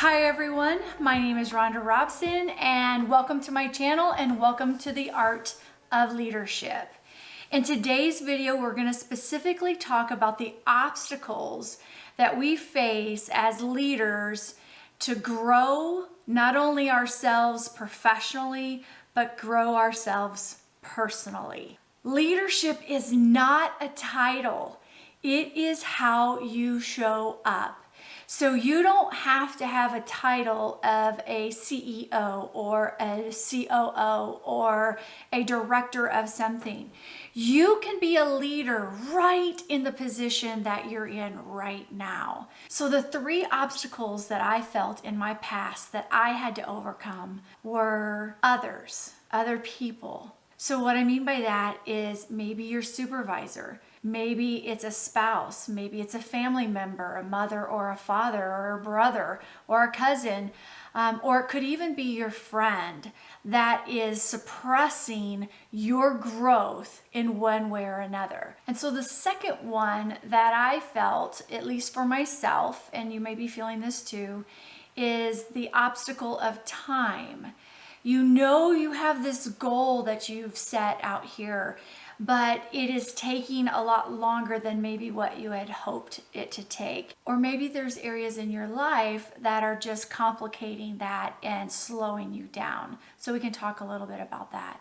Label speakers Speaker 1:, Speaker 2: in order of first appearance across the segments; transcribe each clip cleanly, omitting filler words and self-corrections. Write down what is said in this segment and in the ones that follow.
Speaker 1: Hi everyone, my name is Rhonda Robson and welcome to my channel and welcome to the Art of Leadership. In today's video, we're going to specifically talk about the obstacles that we face as leaders to grow not only ourselves professionally, but grow ourselves personally. Leadership is not a title. It is how you show up. So you don't have to have a title of a CEO or a COO or a director of something. You can be a leader right in the position that you're in right now. So the three obstacles that I felt in my past that I had to overcome were others, other people. So what I mean by that is maybe your supervisor. Maybe it's a spouse, maybe it's a family member, a mother or a father or a brother or a cousin, or it could even be your friend that is suppressing your growth in one way or another. And so the second one that I felt, at least for myself, and you may be feeling this too, is the obstacle of time. You know you have this goal that you've set out here, but it is taking a lot longer than maybe what you had hoped it to take. Or maybe there's areas in your life that are just complicating that and slowing you down. So we can talk a little bit about that.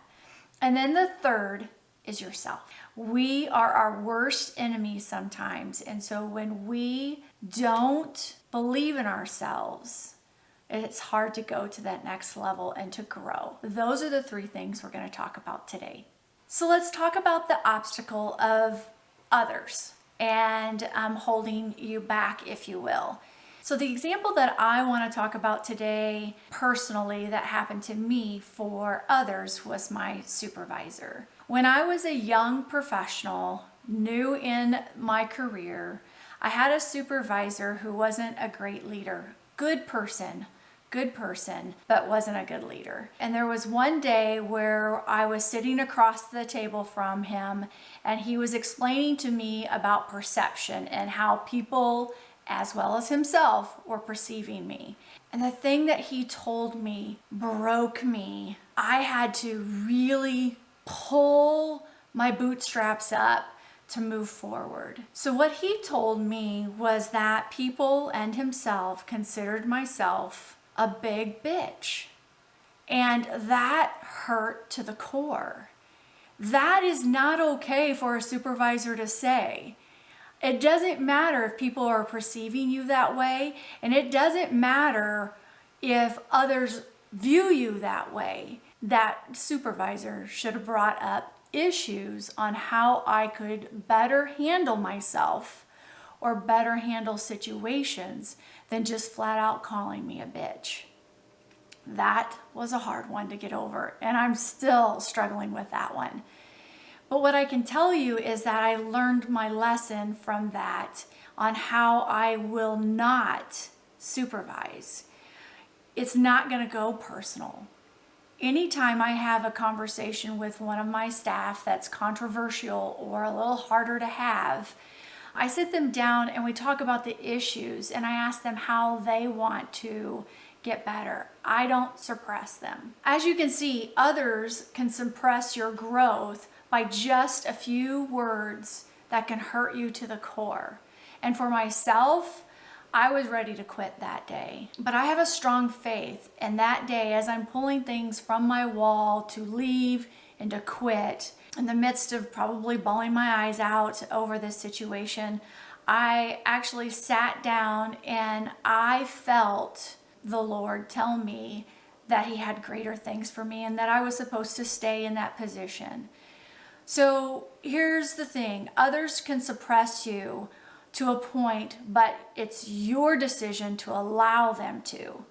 Speaker 1: And then the third is yourself. We are our worst enemies sometimes. And so when we don't believe in ourselves, it's hard to go to that next level and to grow. Those are the three things we're going to talk about today. So let's talk about the obstacle of others and holding you back, if you will. So the example that I want to talk about today personally that happened to me for others was my supervisor. When I was a young professional, new in my career, I had a supervisor who wasn't a great leader. Good person, but wasn't a good leader. And there was one day where I was sitting across the table from him and he was explaining to me about perception and how people, as well as himself, were perceiving me. And the thing that he told me broke me. I had to really pull my bootstraps up to move forward. So what he told me was that people and himself considered myself a big bitch. And that hurt to the core. That is not okay for a supervisor to say. It doesn't matter if people are perceiving you that way, and it doesn't matter if others view you that way. That supervisor should have brought up issues on how I could better handle myself or better handle situations than just flat out calling me a bitch. That was a hard one to get over, and I'm still struggling with that one. But what I can tell you is that I learned my lesson from that on how I will not supervise. It's not going to go personal. Anytime I have a conversation with one of my staff that's controversial or a little harder to have, I sit them down and we talk about the issues and I ask them how they want to get better. I don't suppress them. As you can see, others can suppress your growth by just a few words that can hurt you to the core. And for myself, I was ready to quit that day. But I have a strong faith, and that day, as I'm pulling things from my wall to leave and to quit, in the midst of probably bawling my eyes out over this situation, I actually sat down and I felt the Lord tell me that He had greater things for me and that I was supposed to stay in that position. So here's the thing. Others can suppress you to a point, but it's your decision to allow them to.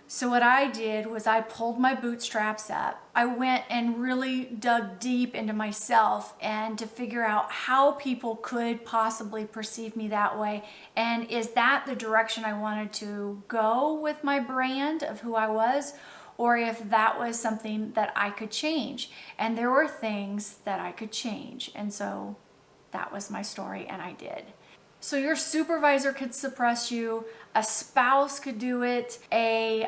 Speaker 1: So what I did was I pulled my bootstraps up. I went and really dug deep into myself and to figure out how people could possibly perceive me that way. And is that the direction I wanted to go with my brand of who I was? Or if that was something that I could change. And there were things that I could change. And so that was my story, and I did. So your supervisor could suppress you, a spouse could do it, a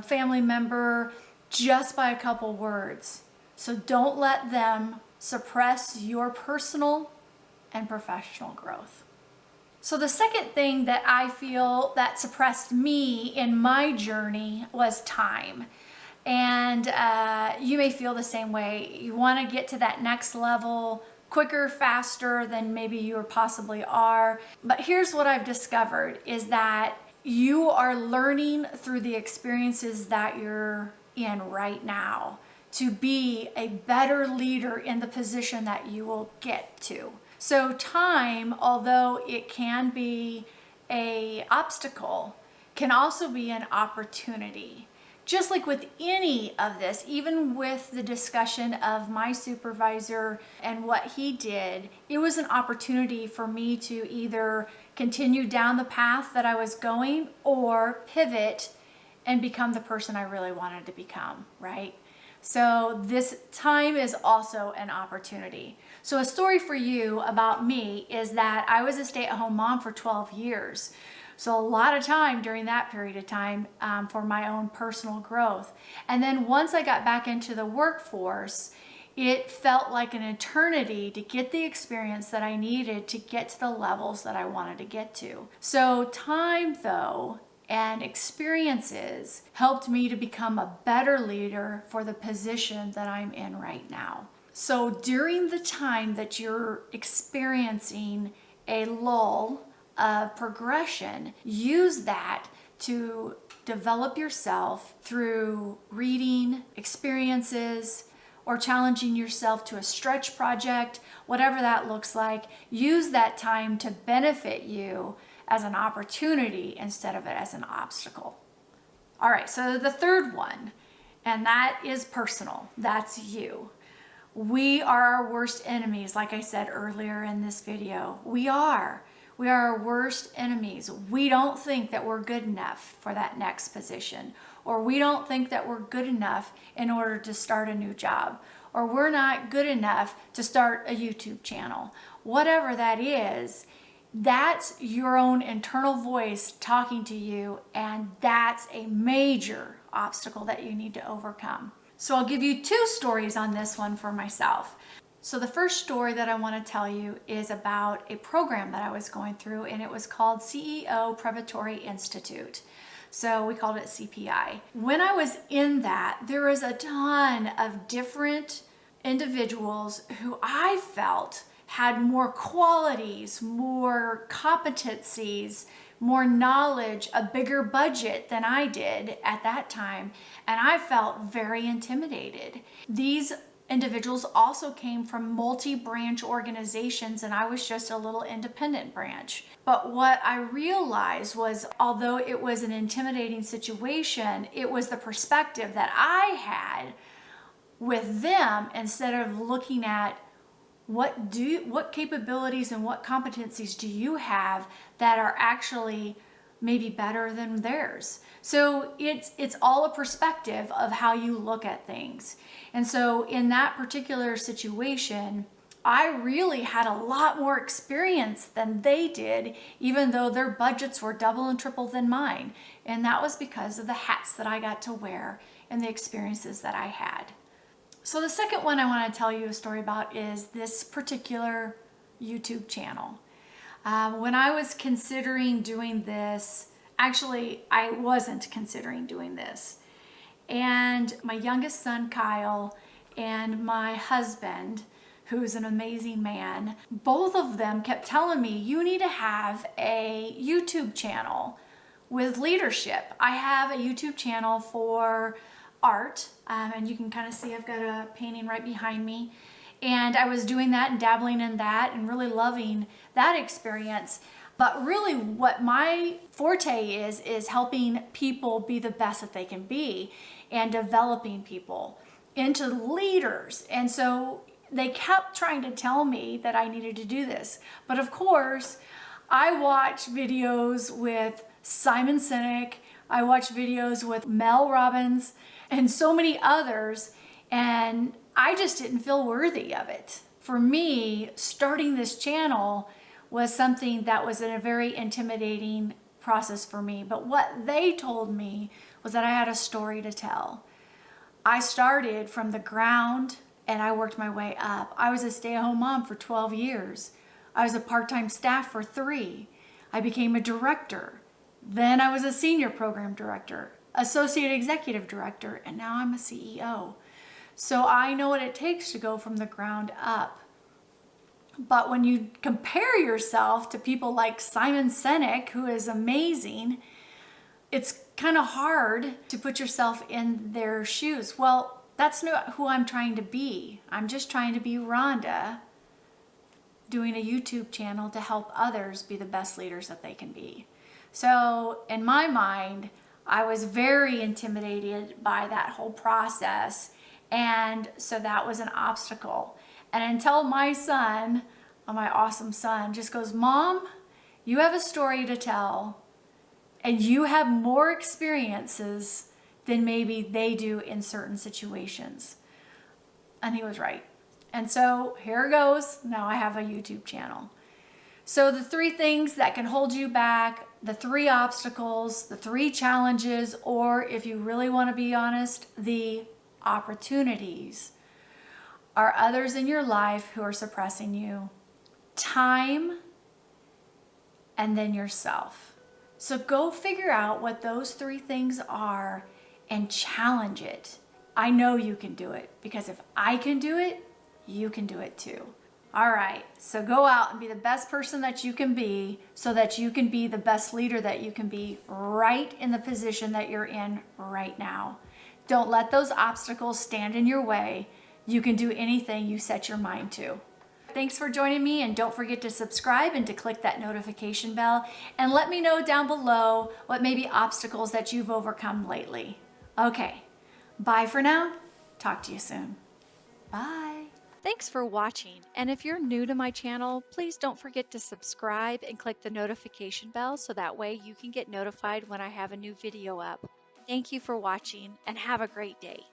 Speaker 1: family member, just by a couple words. So don't let them suppress your personal and professional growth. So the second thing that I feel that suppressed me in my journey was time. And you may feel the same way. You want to get to that next level quicker, faster than maybe you possibly are. But here's what I've discovered is that you are learning through the experiences that you're in right now to be a better leader in the position that you will get to. So time, although it can be an obstacle, can also be an opportunity. Just like with any of this, even with the discussion of my supervisor and what he did, it was an opportunity for me to either continue down the path that I was going or pivot and become the person I really wanted to become, right? So this time is also an opportunity. So a story for you about me is that I was a stay-at-home mom for 12 years. So a lot of time during that period of time for my own personal growth. And then once I got back into the workforce, it felt like an eternity to get the experience that I needed to get to the levels that I wanted to get to. So time, though, and experiences helped me to become a better leader for the position that I'm in right now. So during the time that you're experiencing a lull of progression, use that to develop yourself through reading, experiences, or challenging yourself to a stretch project, whatever that looks like. Use that time to benefit you as an opportunity instead of it as an obstacle. All right, so the third one, and that is personal. That's you. We are our worst enemies, like I said earlier in this video. We are our worst enemies. We don't think that we're good enough for that next position, or we don't think that we're good enough in order to start a new job, or we're not good enough to start a YouTube channel. Whatever that is, that's your own internal voice talking to you, and that's a major obstacle that you need to overcome. So I'll give you two stories on this one for myself. So the first story that I want to tell you is about a program that I was going through, and it was called CEO Preparatory Institute. So we called it CPI. When I was in that, there was a ton of different individuals who I felt had more qualities, more competencies, more knowledge, a bigger budget than I did at that time, and I felt very intimidated. These individuals also came from multi-branch organizations, and I was just a little independent branch. But what I realized was, although it was an intimidating situation, it was the perspective that I had with them instead of looking at what capabilities and what competencies do you have that are actually maybe better than theirs. So it's all a perspective of how you look at things. And so in that particular situation, I really had a lot more experience than they did, even though their budgets were double and triple than mine. And that was because of the hats that I got to wear and the experiences that I had. So the second one I want to tell you a story about is this particular YouTube channel. When I was considering doing this, actually I wasn't considering doing this. And my youngest son, Kyle, and my husband, who's an amazing man, both of them kept telling me, you need to have a YouTube channel with leadership. I have a YouTube channel for art, and you can kind of see I've got a painting right behind me. And I was doing that and dabbling in that and really loving that experience. But really what my forte is helping people be the best that they can be and developing people into leaders. And so they kept trying to tell me that I needed to do this. But of course, I watch videos with Simon Sinek, I watch videos with Mel Robbins, and so many others, and I just didn't feel worthy of it. For me, starting this channel was something that was a very intimidating process for me. But what they told me was that I had a story to tell. I started from the ground and I worked my way up. I was a stay-at-home mom for 12 years. I was a part-time staff for 3. I became a director. Then I was a senior program director, associate executive director, and now I'm a CEO. So I know what it takes to go from the ground up. But when you compare yourself to people like Simon Sinek, who is amazing, it's kind of hard to put yourself in their shoes. Well, that's not who I'm trying to be. I'm just trying to be Rhonda, doing a YouTube channel to help others be the best leaders that they can be. So in my mind, I was very intimidated by that whole process. And so that was an obstacle. And until my son, my awesome son, just goes, Mom, you have a story to tell and you have more experiences than maybe they do in certain situations. And he was right. And so here goes. Now I have a YouTube channel. So the 3 things that can hold you back, the 3 obstacles, the 3 challenges, or if you really want to be honest, the opportunities are others in your life who are suppressing you, time, and then yourself. So go figure out what those 3 things are and challenge it. I know you can do it, because if I can do it, you can do it too. All right, so go out and be the best person that you can be so that you can be the best leader that you can be right in the position that you're in right now. Don't let those obstacles stand in your way. You can do anything you set your mind to. Thanks for joining me, and don't forget to subscribe and to click that notification bell, and let me know down below what may be obstacles that you've overcome lately. Okay, bye for now. Talk to you soon. Bye. Thanks for watching, and if you're new to my channel, please don't forget to subscribe and click the notification bell so that way you can get notified when I have a new video up. Thank you for watching, and have a great day.